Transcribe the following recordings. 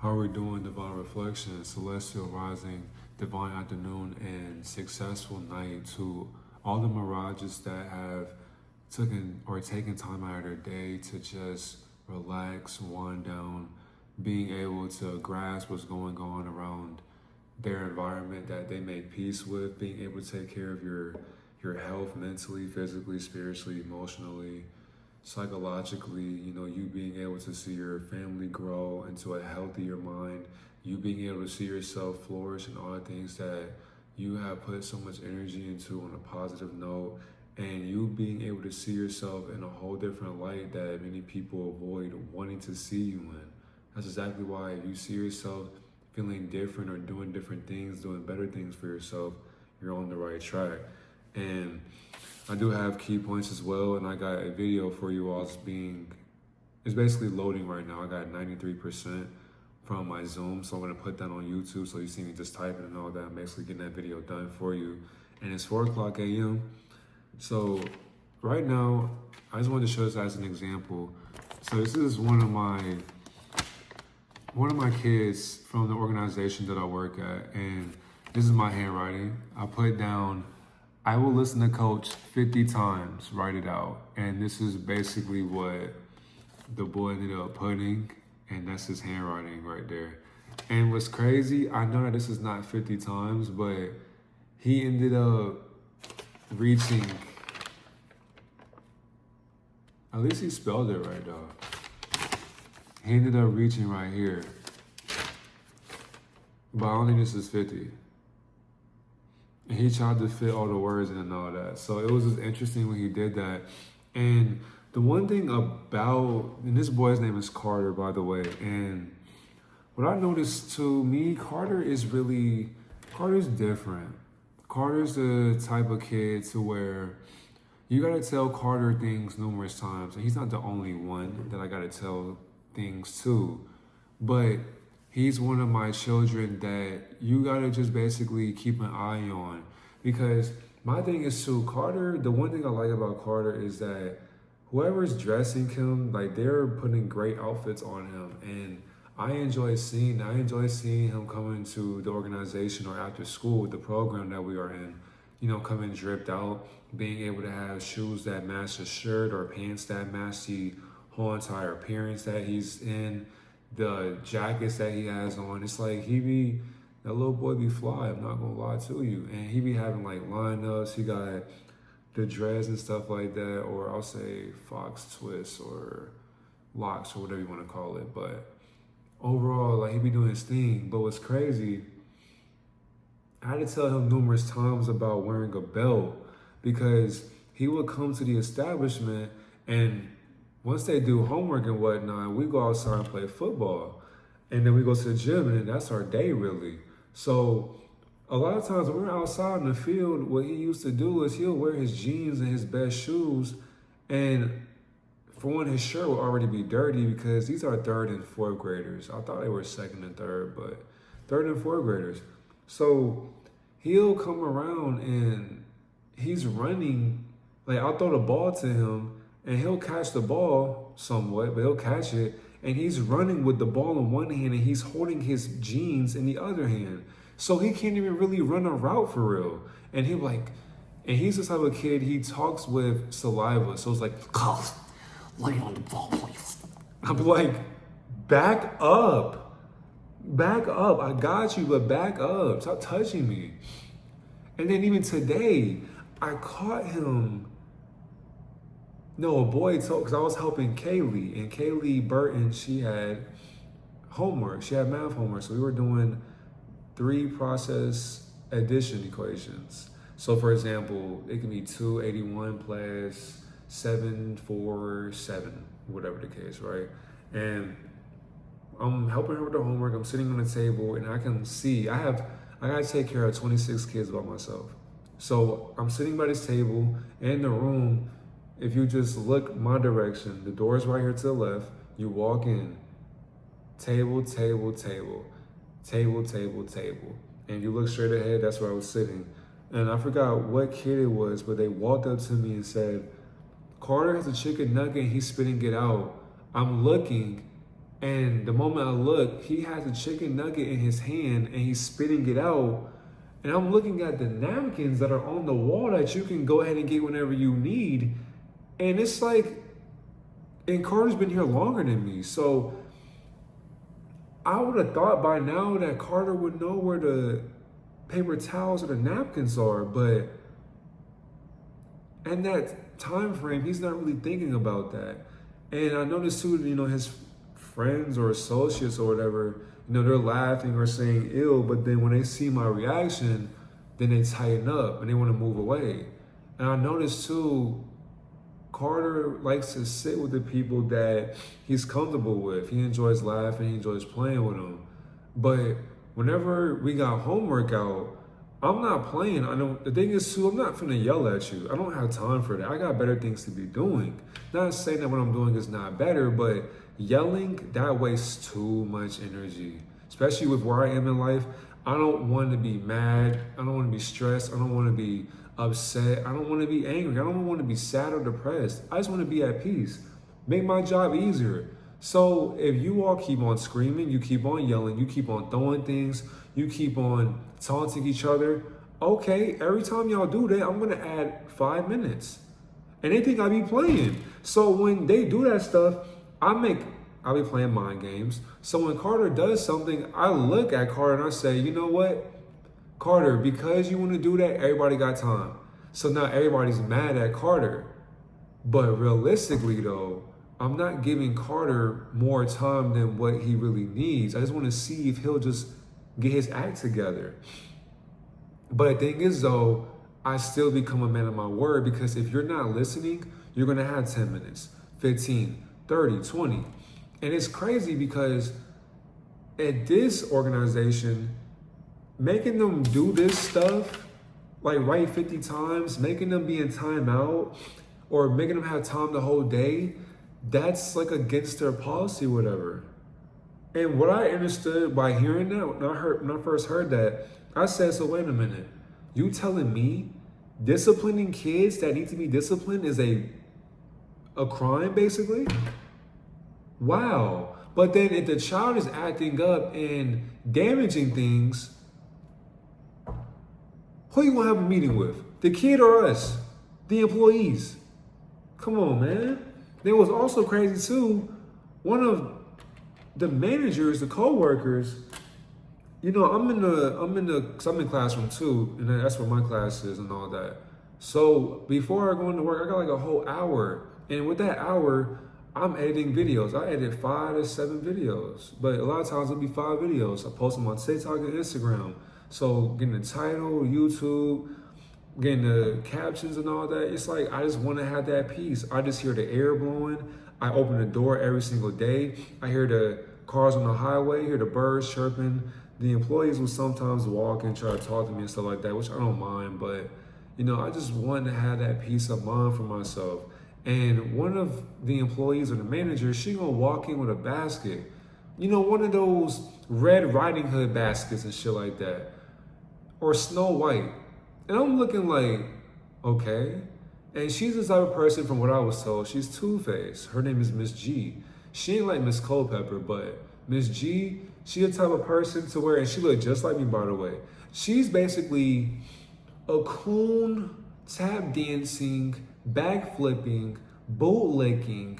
How are we doing, Divine Reflection, Celestial Rising, Divine Afternoon, and Successful Night to all the mirages that have taken time out of their day to just relax, wind down, being able to grasp what's going on around their environment that they make peace with, being able to take care of your health mentally, physically, spiritually, emotionally, psychologically, you being able to see your family grow into a healthier mind, you being able to see yourself flourish in all the things that you have put so much energy into on a positive note, and you being able to see yourself in a whole different light that many people avoid wanting to see you in. That's exactly why if you see yourself feeling different or doing different things, doing better things for yourself, you're on the right track. And I do have key points as well, and I got a video for you all. It's basically loading right now. I got 93% from my Zoom, so I'm gonna put that on YouTube so you see me just typing and all that. I'm basically getting that video done for you. And it's 4 o'clock a.m. So right now, I just wanted to show this as an example. So this is one of my kids from the organization that I work at, and this is my handwriting. I put down, I will listen to coach 50 times, write it out. And this is basically what the boy ended up putting, and that's his handwriting right there. And what's crazy, I know that this is not 50 times, but he ended up reaching, at least he spelled it right though. He ended up reaching right here. But I don't think this is 50. And he tried to fit all the words in and all that. So it was just interesting when he did that. And the one thing about, and this boy's name is Carter, by the way, and what I noticed to me, Carter's different. Carter's the type of kid to where you gotta tell Carter things numerous times. And he's not the only one that I gotta tell things to. But he's one of my children that you gotta just basically keep an eye on. Because my thing is too, Carter, the one thing I like about Carter is that whoever's dressing him, like they're putting great outfits on him. And I enjoy seeing him coming to the organization or after school, the program that we are in, coming dripped out, being able to have shoes that match the shirt or pants that match the whole entire appearance that he's in, the jackets that he has on. It's like that little boy be fly, I'm not gonna lie to you. And he be having like lineups, he got the dreads and stuff like that, or I'll say fox twists or locks or whatever you wanna call it. But overall, like he be doing his thing. But what's crazy, I had to tell him numerous times about wearing a belt because he would come to the establishment and once they do homework and whatnot, we go outside and play football. And then we go to the gym and that's our day really. So a lot of times when we're outside in the field, what he used to do is he'll wear his jeans and his best shoes. And for one, his shirt will already be dirty because these are 3rd and 4th graders. I thought they were 2nd and 3rd, but 3rd and 4th graders. So he'll come around and he's running, like I'll throw the ball to him and he'll catch the ball somewhat, but he'll catch it. And he's running with the ball in one hand and he's holding his jeans in the other hand. So he can't even really run a route for real. And he's the type of kid, he talks with saliva. So it's like, Carl, lay on the ball, please. I'm like, back up. Back up. I got you, but back up. Stop touching me. And then even today, I caught him. No, a boy told, because I was helping Kaylee, and Kaylee Burton, she had homework. She had math homework. So we were doing 3 process addition equations. So for example, it can be 281 plus 747, whatever the case, right? And I'm helping her with the homework. I'm sitting on the table and I can see, I gotta take care of 26 kids by myself. So I'm sitting by this table in the room. If you just look my direction, the door's right here to the left, you walk in, table, table, table, table, table, table. And you look straight ahead, that's where I was sitting. And I forgot what kid it was, but they walked up to me and said, Carter has a chicken nugget and he's spitting it out. I'm looking And the moment I look, he has a chicken nugget in his hand and he's spitting it out. And I'm looking at the napkins that are on the wall that you can go ahead and get whenever you need. And it's like, and Carter's been here longer than me. So I would have thought by now that Carter would know where the paper towels or the napkins are. But in that time frame, he's not really thinking about that. And I noticed too, his friends or associates or whatever, they're laughing or saying ill, but then when they see my reaction, then they tighten up and they want to move away. And I noticed too, Carter likes to sit with the people that he's comfortable with. He enjoys laughing, he enjoys playing with them. But whenever we got homework out, I'm not playing. The thing is too, I'm not finna yell at you. I don't have time for that. I got better things to be doing. Not saying that what I'm doing is not better, but yelling, that wastes too much energy. Especially with where I am in life. I don't want to be mad. I don't want to be stressed. I don't want to be upset. I don't want to be angry. I don't want to be sad or depressed. I just want to be at peace. Make my job easier. So if you all keep on screaming, you keep on yelling, you keep on throwing things, you keep on taunting each other, okay, every time y'all do that, I'm gonna add 5 minutes. And they think I be playing. So when they do that stuff, I'll be playing mind games. So when Carter does something, I look at Carter and I say, you know what? Carter, because you want to do that, everybody got time. So now everybody's mad at Carter. But realistically though, I'm not giving Carter more time than what he really needs. I just want to see if he'll just get his act together. But the thing is though, I still become a man of my word, because if you're not listening, you're going to have 10 minutes, 15, 30, 20. And it's crazy because at this organization, making them do this stuff, like write 50 times, making them be in timeout, or making them have time the whole day, that's like against their policy, whatever. And what I understood by hearing that, when I first heard that, I said, so wait a minute, you telling me disciplining kids that need to be disciplined is a crime, basically? Wow. But then if the child is acting up and damaging things, who you gonna have a meeting with? The kid or us? The employees? Come on, man. It was also crazy too. One of the managers, the co-workers, I'm in classroom too, and that's where my class is and all that. So before I go into work, I got like a whole hour. And with that hour, I'm editing videos. I edit 5 to 7 videos, but a lot of times it'll be 5 videos. I post them on TikTok and Instagram. So getting the title, YouTube, getting the captions and all that, it's like, I just want to have that peace. I just hear the air blowing. I open the door every single day. I hear the cars on the highway, hear the birds chirping. The employees will sometimes walk and try to talk to me and stuff like that, which I don't mind, but I just want to have that peace of mind for myself. And one of the employees or the manager, she gonna walk in with a basket. One of those Red Riding Hood baskets and shit like that. Or Snow White. And I'm looking like, okay. And she's the type of person, from what I was told, she's two-faced. Her name is Miss G. She ain't like Miss Culpepper, but Miss G, she the type of person to where, and she look just like me, by the way. She's basically a coon, tap dancing, backflipping, bootlicking,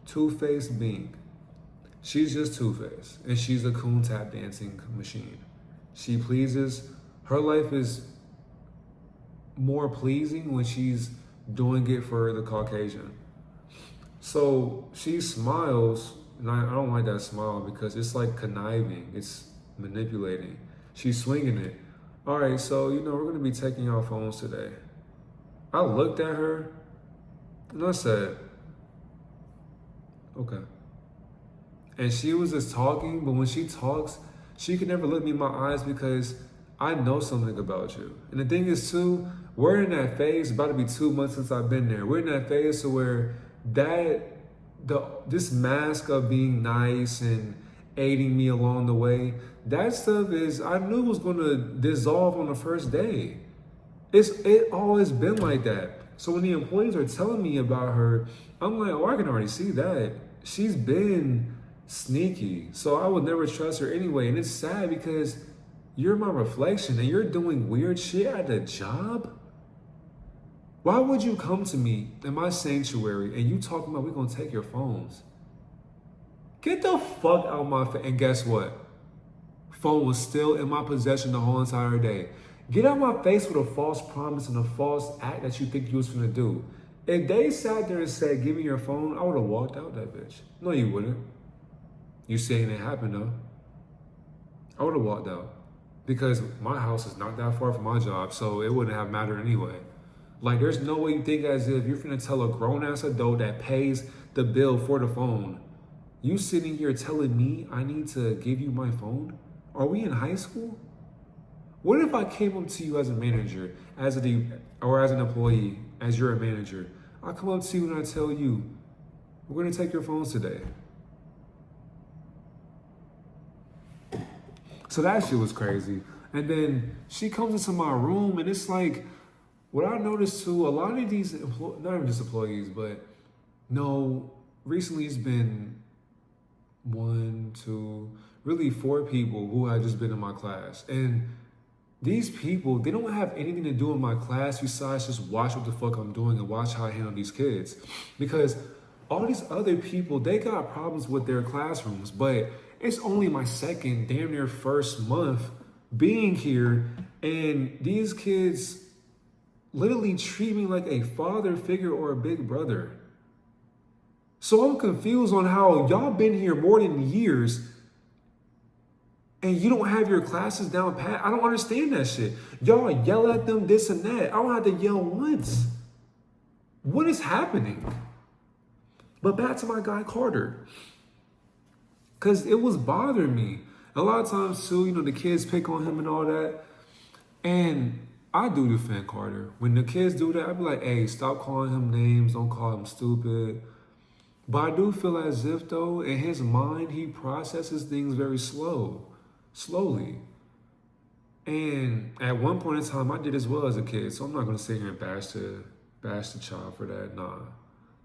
two-faced being. She's just two-faced, and she's a coon tap dancing machine. She pleases. Her life is more pleasing when she's doing it for the Caucasian. So she smiles, and I don't like that smile because it's like conniving. It's manipulating. She's swinging it. All right, so, we're going to be taking our phones today. I looked at her, and I said, okay. And she was just talking, but when she talks, she can never look me in my eyes because I know something about you. And the thing is too, we're in that phase, about to be 2 months since I've been there. We're in that phase to where this mask of being nice and aiding me along the way, that stuff I knew was gonna dissolve on the first day. It always been like that. So when the employees are telling me about her, I'm like, oh, I can already see that. She's been sneaky. So I would never trust her anyway. And it's sad because you're my reflection and you're doing weird shit at the job. Why would you come to me in my sanctuary and you talking about we're gonna take your phones? Get the fuck out of my face. And guess what? Phone was still in my possession the whole entire day. Get out my face with a false promise and a false act that you think you was gonna do. If they sat there and said, give me your phone, I would have walked out that bitch. No, you wouldn't. You saying it happened though. I would have walked out. Because my house is not that far from my job, so it wouldn't have mattered anyway. Like, there's no way you think as if you're finna tell a grown-ass adult that pays the bill for the phone, you sitting here telling me I need to give you my phone? Are we in high school? What if I came up to you as a manager, or as an employee, as you're a manager? I come up to you and I tell you, we're gonna take your phones today. So that shit was crazy. And then she comes into my room and it's like, what I noticed too, a lot of these, not even just employees, but no, recently it's been 1, 2, really 4 people who had just been in my class. And these people, they don't have anything to do in my class besides just watch what the fuck I'm doing and watch how I handle these kids. Because all these other people, they got problems with their classrooms, but it's only my second, damn near first month being here, and these kids literally treat me like a father figure or a big brother. So I'm confused on how y'all been here more than years and you don't have your classes down pat. I don't understand that shit. Y'all yell at them, this and that. I don't have to yell once. What is happening? But back to my guy Carter. Because it was bothering me. A lot of times too, the kids pick on him and all that. And I do defend Carter. When the kids do that, I be like, hey, stop calling him names. Don't call him stupid. But I do feel as if, though, in his mind, he processes things very slowly. And at one point in time, I did as well as a kid. So I'm not going to sit here and bash the child for that. Nah.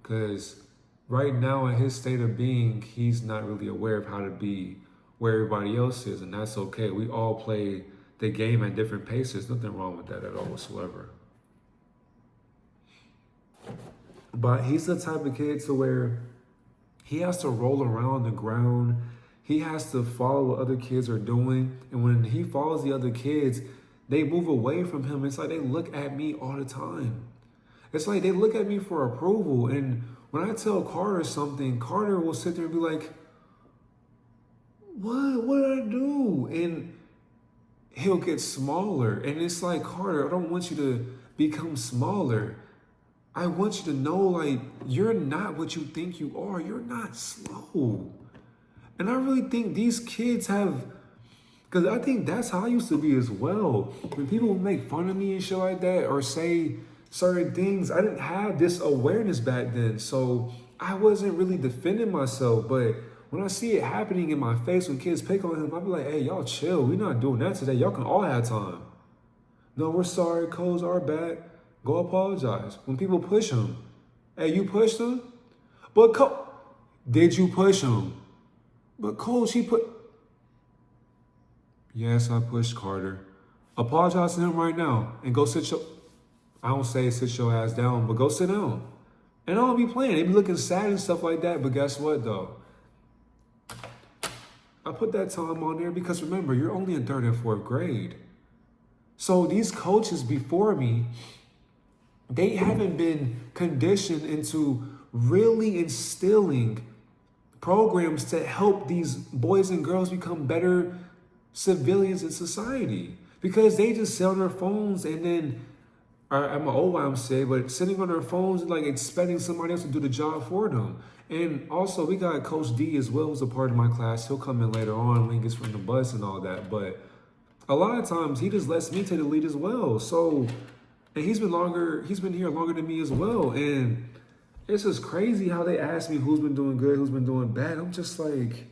Because right now, in his state of being, he's not really aware of how to be where everybody else is. And that's okay. We all play the game at different paces. Nothing wrong with that at all whatsoever. But he's the type of kid to where he has to roll around the ground. He has to follow what other kids are doing. And when he follows the other kids, they move away from him. It's like they look at me all the time. It's like they look at me for approval. And when I tell Carter something, Carter will sit there and be like, what did I do? And he'll get smaller. And it's like, Carter, I don't want you to become smaller. I want you to know, like, you're not what you think you are. You're not slow. And I really think these kids have, because I think that's how I used to be as well. When people make fun of me and shit like that or say certain things, I didn't have this awareness back then. So I wasn't really defending myself. But when I see it happening in my face when kids pick on him, I'll be like, hey, y'all chill. We're not doing that today. Y'all can all have time. No, we're sorry. Codes are bad. Go apologize. When people push him, hey, you pushed him? But did you push him? But Coach, yes, I pushed Carter. Apologize to him right now and go I don't say sit your ass down, but go sit down. And I don't be playing. They be looking sad and stuff like that, but guess what though? I put that time on there because remember, you're only in 3rd and 4th grade. So these coaches before me, they haven't been conditioned into really instilling programs to help these boys and girls become better civilians in society. Because they just sit on their phones and then, I'm an old YMCA, but sitting on their phones and like expecting somebody else to do the job for them. And also we got Coach D as well, who's a part of my class. He'll come in later on when he gets from the bus and all that. But a lot of times he just lets me take the lead as well. So, and he's been here longer than me as well. And it's just crazy how they ask me who's been doing good, who's been doing bad. I'm just like,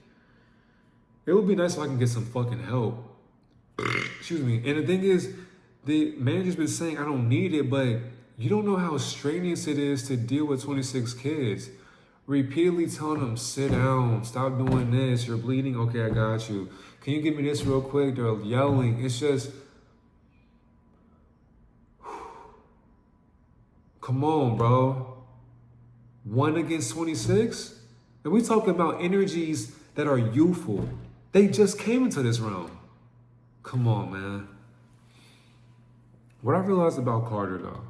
it would be nice if I can get some fucking help. Excuse me. And the thing is, the manager's been saying I don't need it, but you don't know how strenuous it is to deal with 26 kids. Repeatedly telling them, sit down, stop doing this, you're bleeding, okay, I got you. Can you give me this real quick? They're yelling. It's just, come on, bro. 1 against 26? And we talking about energies that are youthful. They just came into this realm. Come on, man. What I realized about Carter, though,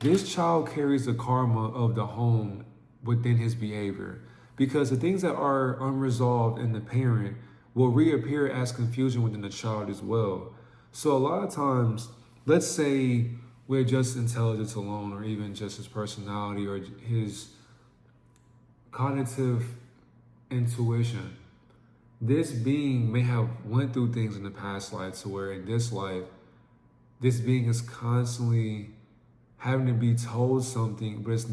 this child carries the karma of the home within his behavior, because the things that are unresolved in the parent will reappear as confusion within the child as well. So a lot of times, let's say we're just intelligence alone, or even just his personality or his cognitive intuition. This being may have went through things in the past life to where in this life, this being is constantly having to be told something, but he's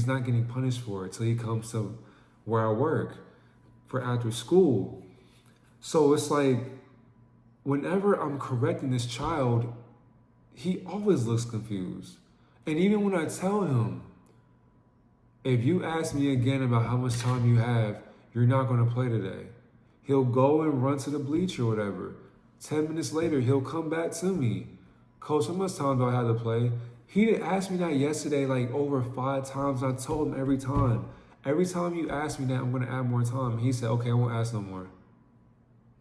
not getting punished for it till he comes to where I work for after school. So it's like, whenever I'm correcting this child, he always looks confused. And even when I tell him, if you ask me again about how much time you have, you're not going to play today. He'll go and run to the bleacher or whatever. 10 minutes later, he'll come back to me. Coach, how much time do I have to play? He didn't ask me that yesterday like over 5 times. I told him every time you ask me that, I'm going to add more time. He said, okay, I won't ask no more.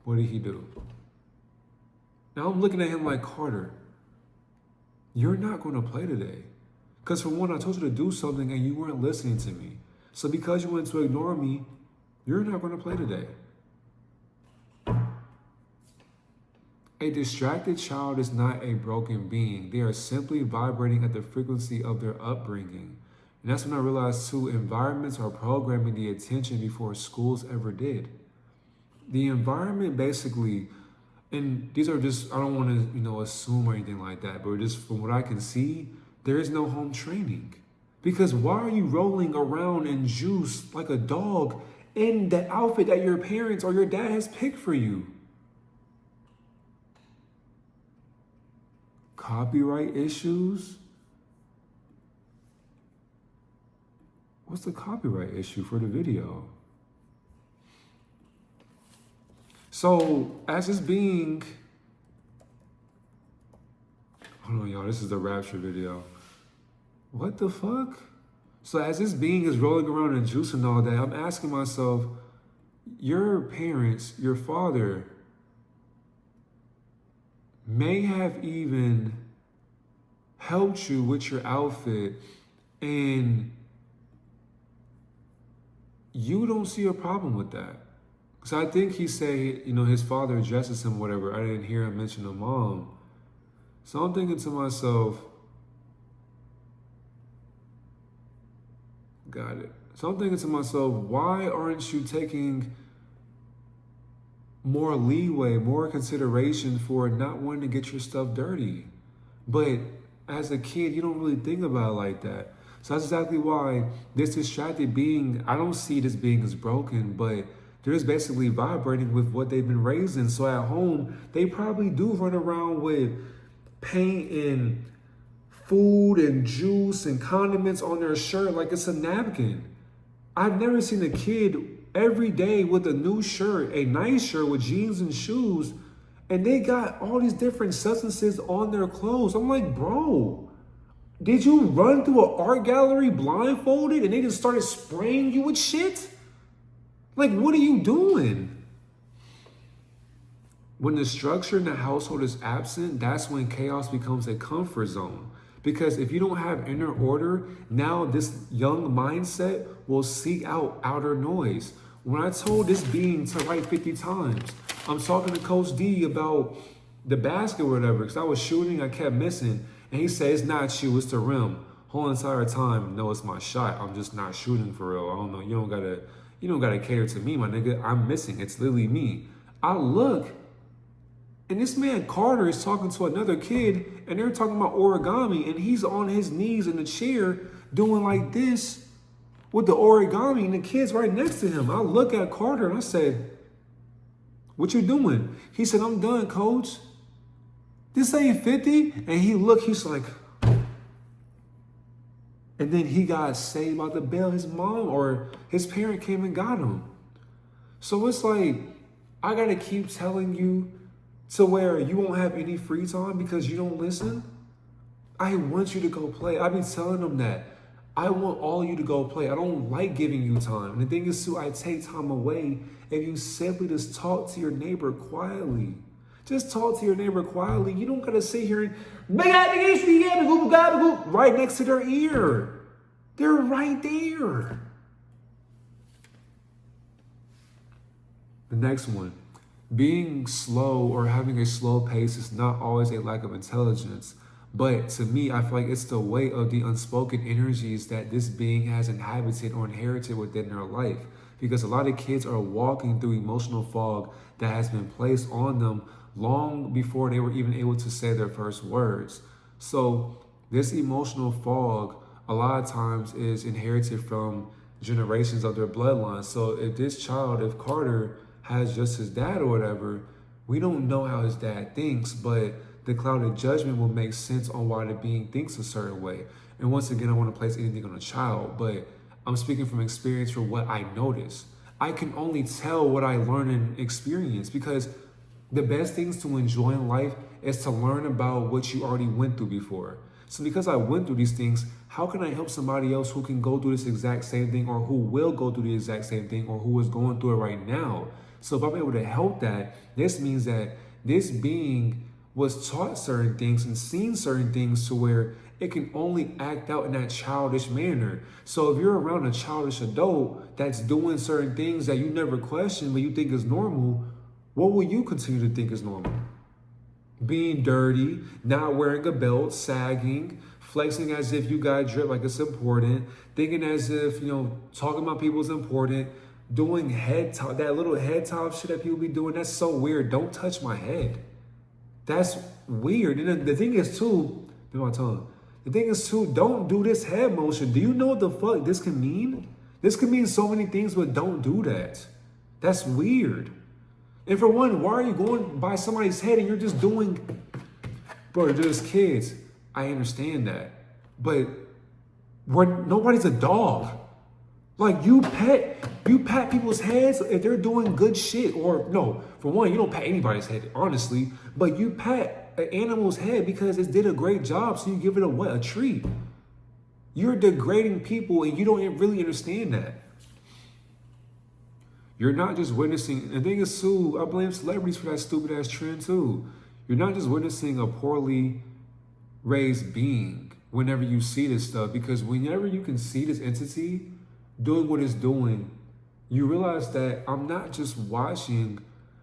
What did he do? Now I'm looking at him like, Carter, you're not going to play today. Because for one, I told you to do something and you weren't listening to me. So because you went to ignore me, you're not going to play today. A distracted child is not a broken being. They are simply vibrating at the frequency of their upbringing. And that's when I realized too, environments are programming the attention before schools ever did. The environment basically, and these are just, I don't want to, assume or anything like that, but just from what I can see, there is no home training. Because why are you rolling around in juice like a dog in the outfit that your parents or your dad has picked for you? Copyright issues? What's the copyright issue for the video? So, as this being, hold on y'all, this is the rapture video. What the fuck? So as this being is rolling around in juice and all that, I'm asking myself, your parents, your father, may have even helped you with your outfit, and you don't see a problem with that. So I think he said, his father addresses him, whatever. I didn't hear him mention a mom. So I'm thinking to myself, got it. So I'm thinking to myself, why aren't you taking more leeway, more consideration for not wanting to get your stuff dirty? But as a kid, you don't really think about it like that. So that's exactly why this distracted being, I don't see this being as broken, but they're just basically vibrating with what they've been raised in. So at home, they probably do run around with paint and food and juice and condiments on their shirt like it's a napkin. I've never seen a kid every day with a new shirt, a nice shirt with jeans and shoes, and they got all these different substances on their clothes. I'm like, bro, did you run through an art gallery blindfolded and they just started spraying you with shit? Like, what are you doing? When the structure in the household is absent, that's when chaos becomes a comfort zone. Because if you don't have inner order, now this young mindset will seek out outer noise. When I told this being to write 50 times, I'm talking to Coach D about the basket or whatever, because I was shooting, I kept missing. And he said, it's not you, it's the rim. Whole entire time, no, it's my shot. I'm just not shooting for real. I don't know, you don't gotta cater to me, my nigga. I'm missing, it's literally me. I look, and this man Carter is talking to another kid, and they're talking about origami, and he's on his knees in the chair doing like this with the origami, and the kid's right next to him. I look at Carter and I said, what you doing? He said, I'm done, coach. This ain't 50. And he's like, And then he got saved by the bail. His mom or his parent came and got him. So it's like, I gotta keep telling you to where you won't have any free time because you don't listen. I want you to go play. I be telling them that. I want all of you to go play. I don't like giving you time. And the thing is too, I take time away if you simply just talk to your neighbor quietly. Just talk to your neighbor quietly. You don't gotta sit here and right next to their ear. They're right there. The next one. Being slow or having a slow pace is not always a lack of intelligence. But to me, I feel like it's the weight of the unspoken energies that this being has inhabited or inherited within their life. Because a lot of kids are walking through emotional fog that has been placed on them long before they were even able to say their first words. So this emotional fog, a lot of times, is inherited from generations of their bloodline. So if this child, if Carter has just his dad or whatever, we don't know how his dad thinks, but the cloud of judgment will make sense on why the being thinks a certain way. And once again, I want to place anything on a child, but I'm speaking from experience for what I notice. I can only tell what I learn and experience because the best things to enjoy in life is to learn about what you already went through before. So because I went through these things, how can I help somebody else who can go through this exact same thing or who will go through the exact same thing or who is going through it right now? So if I'm able to help that, this means that this being was taught certain things and seen certain things to where it can only act out in that childish manner. So if you're around a childish adult that's doing certain things that you never questioned but you think is normal, what will you continue to think is normal? Being dirty, not wearing a belt, sagging, flexing as if you got drip like it's important, thinking as if, talking about people is important, doing head top, that little head top shit that people be doing, that's so weird. Don't touch my head. That's weird. And then the thing is too, my tongue. The thing is too, don't do this head motion. Do you know what the fuck this can mean? This can mean so many things, but don't do that. That's weird. And for one, why are you going by somebody's head and you're just doing, bro, they're just kids. I understand that. But nobody's a dog. Like you pat people's heads if they're doing good shit. Or no, for one, you don't pat anybody's head, honestly. But you pat an animal's head because it did a great job, so you give it a treat. You're degrading people and you don't really understand that. You're not just witnessing, and the thing is too, I blame celebrities for that stupid ass trend too. You're not just witnessing a poorly raised being whenever you see this stuff, because whenever you can see this entity doing what it's doing, you realize that I'm not just watching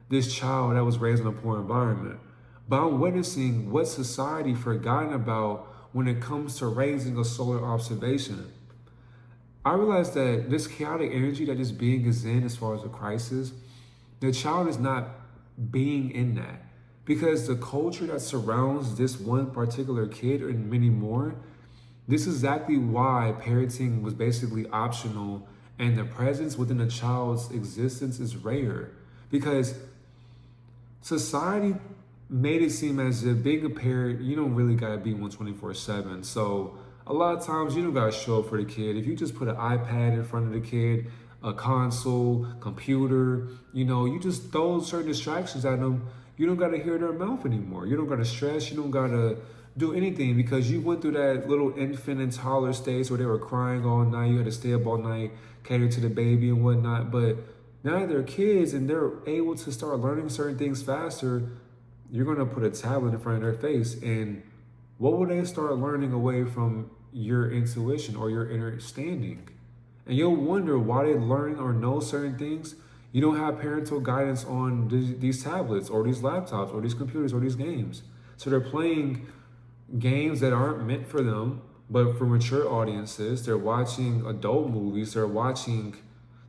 this child that was raised in a poor environment, but I'm witnessing what society forgotten about when it comes to raising a solar observation. I realized that this chaotic energy that this being is in as far as a crisis, the child is not being in that. Because the culture that surrounds this one particular kid and many more, this is exactly why parenting was basically optional and the presence within a child's existence is rare. Because society made it seem as if being a parent, you don't really gotta be one 24/7. So a lot of times you don't gotta show up for the kid. If you just put an iPad in front of the kid, a console, computer, you just throw certain distractions at them, you don't gotta hear their mouth anymore. You don't gotta stress, you don't gotta do anything because you went through that little infant and toddler stage where they were crying all night, you had to stay up all night, cater to the baby and whatnot. But now they're kids and they're able to start learning certain things faster. You're gonna put a tablet in front of their face, and what will they start learning away from your intuition or your understanding? And you'll wonder why they learn or know certain things. You don't have parental guidance on these tablets or these laptops or these computers or these games. So they're playing games that aren't meant for them, but for mature audiences. They're watching adult movies. They're watching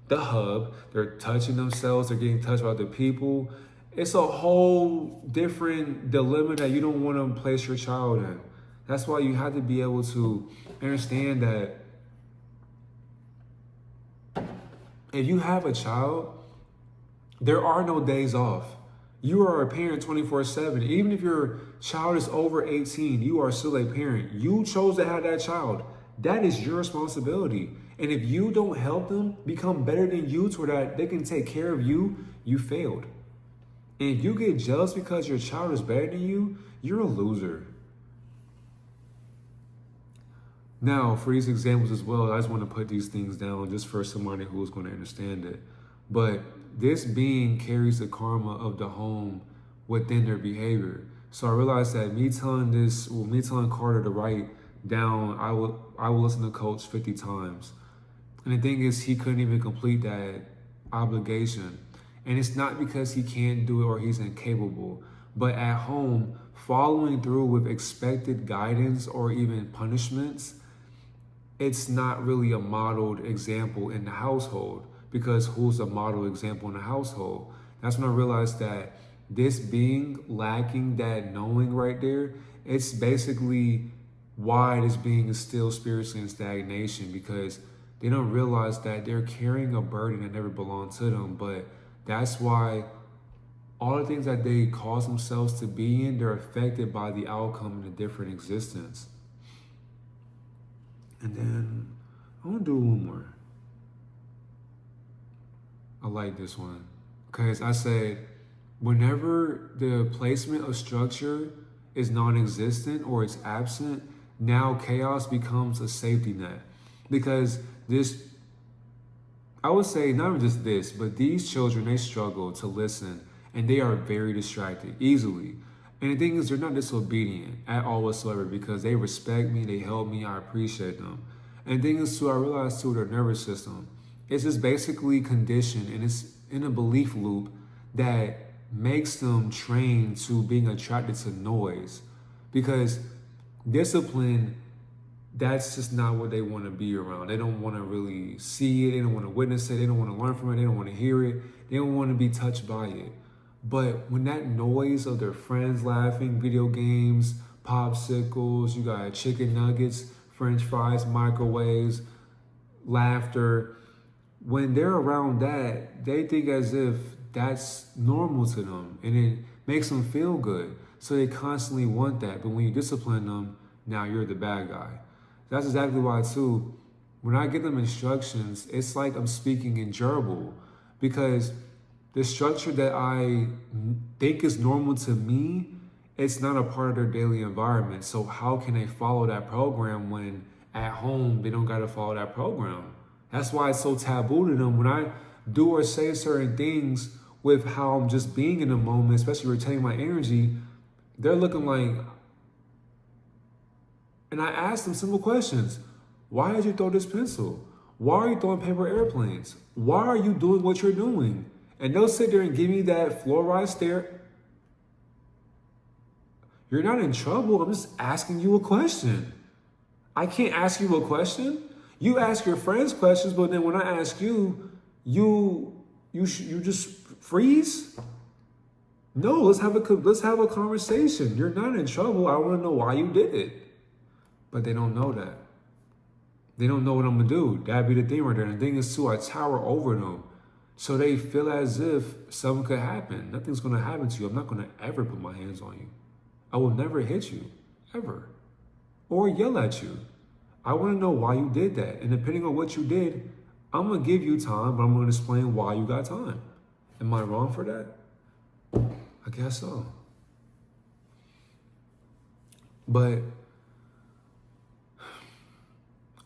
The Hub. They're touching themselves. They're getting touched by other people. It's a whole different dilemma that you don't want to place your child in. That's why you have to be able to understand that if you have a child, there are no days off. You are a parent 24/7. Even if your child is over 18, you are still a parent. You chose to have that child. That is your responsibility. And if you don't help them become better than you to where that they can take care of you, you failed. And if you get jealous because your child is better than you, you're a loser. Now, for these examples as well, I just want to put these things down just for somebody who's going to understand it. But this being carries the karma of the home within their behavior. So I realized that me telling Carter to write down, I will listen to Coach 50 times. And the thing is, he couldn't even complete that obligation. And it's not because he can't do it or he's incapable, but at home, following through with expected guidance or even punishments, it's not really a modeled example in the household, because who's a model example in the household? That's when I realized that this being lacking that knowing right there, it's basically why this being is still spiritually in stagnation, because they don't realize that they're carrying a burden that never belonged to them. But that's why all the things that they cause themselves to be in, they're affected by the outcome in a different existence. And then I want to do one more. I like this one because I said, whenever the placement of structure is non-existent or it's absent, now chaos becomes a safety net. Because this, I would say not even just this, but these children, they struggle to listen and they are very distracted easily. And the thing is, they're not disobedient at all whatsoever, because they respect me, they help me, I appreciate them. And the thing is, too, I realized too, their nervous system, it's just basically conditioned and it's in a belief loop that makes them trained to being attracted to noise. Because discipline, that's just not what they want to be around. They don't want to really see it, they don't want to witness it, they don't want to learn from it, they don't want to hear it, they don't want to be touched by it. But when that noise of their friends laughing, video games, popsicles, you got chicken nuggets, French fries, microwaves, laughter, when they're around that, they think as if that's normal to them and it makes them feel good. So they constantly want that. But when you discipline them, now you're the bad guy. That's exactly why, too, when I give them instructions, it's like I'm speaking in gerbil, because the structure that I think is normal to me, it's not a part of their daily environment. So how can they follow that program when at home they don't got to follow that program? That's why it's so taboo to them. When I do or say certain things with how I'm just being in the moment, especially retaining my energy, they're looking like, and I ask them simple questions. Why did you throw this pencil? Why are you throwing paper airplanes? Why are you doing what you're doing? And they'll sit there and give me that fluoride stare. You're not in trouble. I'm just asking you a question. I can't ask you a question. You ask your friends questions, but then when I ask you, you just freeze. No, let's have a conversation. You're not in trouble. I want to know why you did it. But they don't know that. They don't know what I'm gonna do. That'd be the thing right there. And the thing is too, I tower over them. So they feel as if something could happen. Nothing's gonna happen to you. I'm not gonna ever put my hands on you. I will never hit you, ever. Or yell at you. I wanna know why you did that. And depending on what you did, I'm gonna give you time, but I'm gonna explain why you got time. Am I wrong for that? I guess so. But,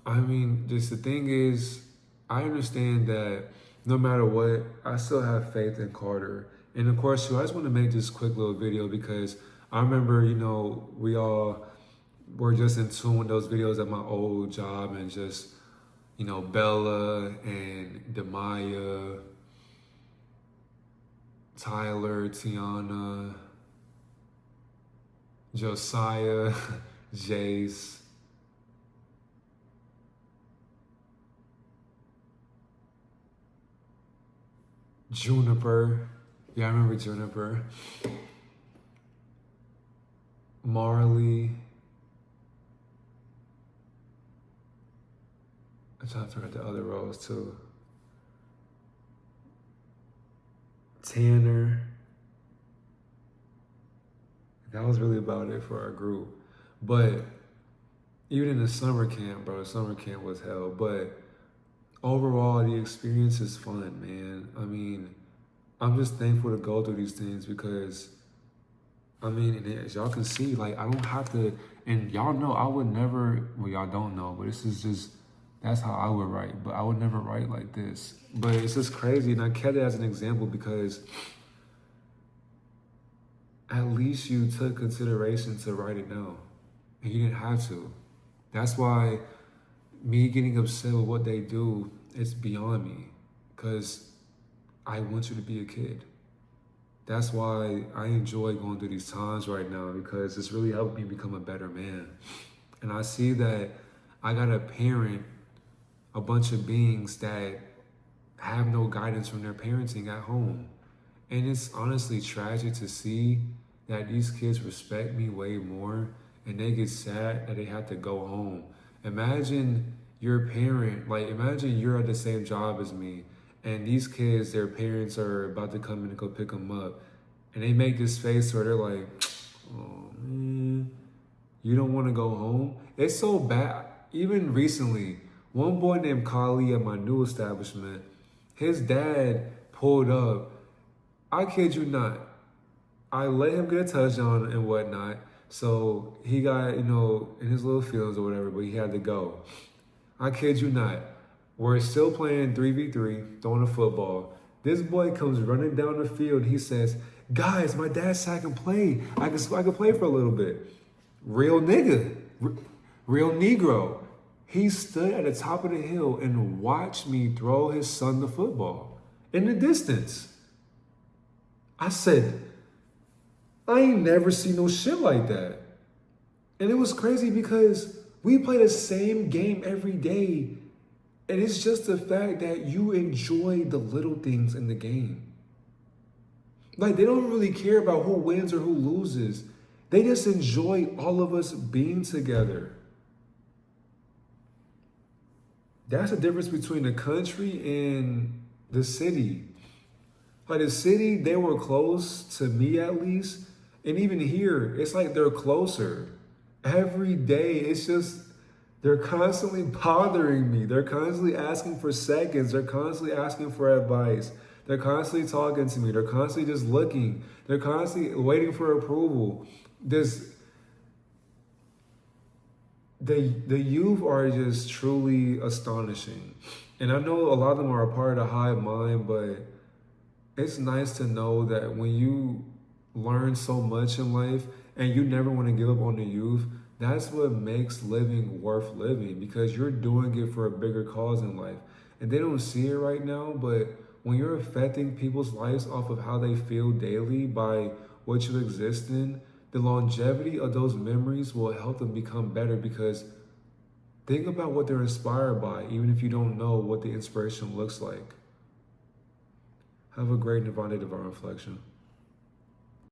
I mean, just the thing is, I understand that no matter what, I still have faith in Carter. And of course, too, I just want to make this quick little video because I remember, we all were just in tune with those videos at my old job, and just, Bella and Demaya, Tyler, Tiana, Josiah, Jace, Juniper. Yeah, I remember Juniper. Marley. I'm trying to forget the other roles too. Tanner. That was really about it for our group. But, even in the summer camp, bro, the summer camp was hell. But overall, the experience is fun, man. I mean, I'm just thankful to go through these things because, I mean, and as y'all can see, like, I don't have to, and y'all know I would never, well, y'all don't know, but this is just, that's how I would write, but I would never write like this. But it's just crazy, and I kept it as an example because at least you took consideration to write it down, and you didn't have to. That's why me getting upset with what they do, it's beyond me, because I want you to be a kid. That's why I enjoy going through these times right now, because it's really helped me become a better man. And I see that I got to parent a bunch of beings that have no guidance from their parenting at home. And it's honestly tragic to see that these kids respect me way more and they get sad that they have to go home. Imagine your parent, like imagine you're at the same job as me and these kids, their parents are about to come in and go pick them up. And they make this face where they're like, oh man, you don't want to go home? It's so bad. Even recently, one boy named Kali at my new establishment, his dad pulled up. I kid you not. I let him get a touchdown and whatnot. So he got, in his little feelings or whatever, but he had to go. I kid you not. We're still playing 3v3, throwing a football. This boy comes running down the field. He says, guys, my dad said I can play. I can play for a little bit. Real nigga. Real Negro. He stood at the top of the hill and watched me throw his son the football in the distance. I said, I ain't never seen no shit like that. And it was crazy because we play the same game every day. And it's just the fact that you enjoy the little things in the game. Like, they don't really care about who wins or who loses. They just enjoy all of us being together. That's the difference between the country and the city. Like the city, they were close to me at least. And even here, it's like they're closer. Every day, it's just, they're constantly bothering me. They're constantly asking for seconds. They're constantly asking for advice. They're constantly talking to me. They're constantly just looking. They're constantly waiting for approval. The youth are just truly astonishing. And I know a lot of them are a part of the hive mind, but it's nice to know that when you learn so much in life and you never want to give up on the youth, that's what makes living worth living, because you're doing it for a bigger cause in life. And they don't see it right now, but when you're affecting people's lives off of how they feel daily by what you exist in, the longevity of those memories will help them become better, because think about what they're inspired by, even if you don't know what the inspiration looks like. Have a great Nirvana Divine Reflection.